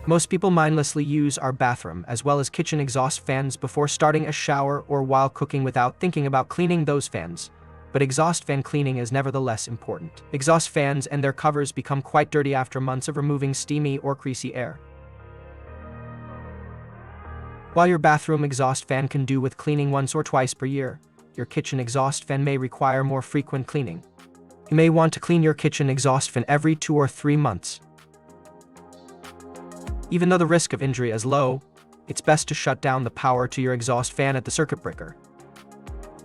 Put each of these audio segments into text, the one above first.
Most people mindlessly use our bathroom as well as kitchen exhaust fans before starting a shower or while cooking without thinking about cleaning those fans. But exhaust fan cleaning is nevertheless important. Exhaust fans and their covers become quite dirty after months of removing steamy or greasy air. While your bathroom exhaust fan can do with cleaning once or twice per year, your kitchen exhaust fan may require more frequent cleaning. You may want to clean your kitchen exhaust fan every 2 or 3 months. Even though the risk of injury is low, it's best to shut down the power to your exhaust fan at the circuit breaker.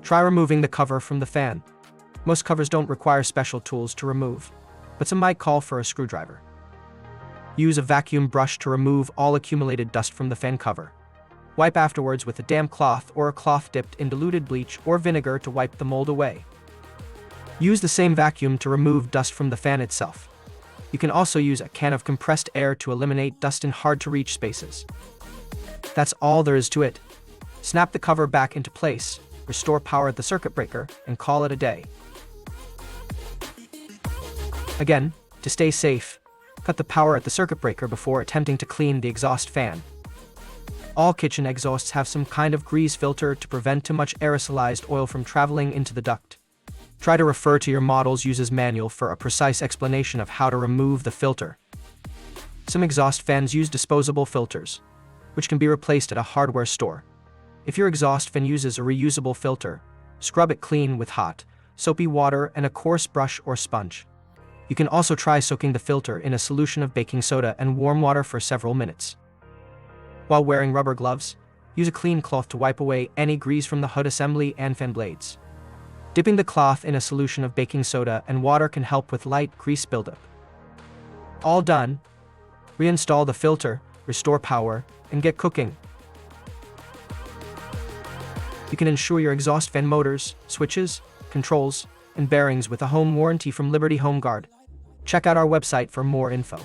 Try removing the cover from the fan. Most covers don't require special tools to remove, but some might call for a screwdriver. Use a vacuum brush to remove all accumulated dust from the fan cover. Wipe afterwards with a damp cloth or a cloth dipped in diluted bleach or vinegar to wipe the mold away. Use the same vacuum to remove dust from the fan itself. You can also use a can of compressed air to eliminate dust in hard-to-reach spaces. That's all there is to it. Snap the cover back into place, restore power at the circuit breaker, and call it a day. Again, to stay safe, cut the power at the circuit breaker before attempting to clean the exhaust fan. All kitchen exhausts have some kind of grease filter to prevent too much aerosolized oil from traveling into the duct. Try to refer to your model's user's manual for a precise explanation of how to remove the filter. Some exhaust fans use disposable filters, which can be replaced at a hardware store. If your exhaust fan uses a reusable filter, scrub it clean with hot, soapy water and a coarse brush or sponge. You can also try soaking the filter in a solution of baking soda and warm water for several minutes. While wearing rubber gloves, use a clean cloth to wipe away any grease from the hood assembly and fan blades. Dipping the cloth in a solution of baking soda and water can help with light grease buildup. All done. Reinstall the filter, restore power, and get cooking. You can insure your exhaust fan motors, switches, controls, and bearings with a home warranty from Liberty Home Guard. Check out our website for more info.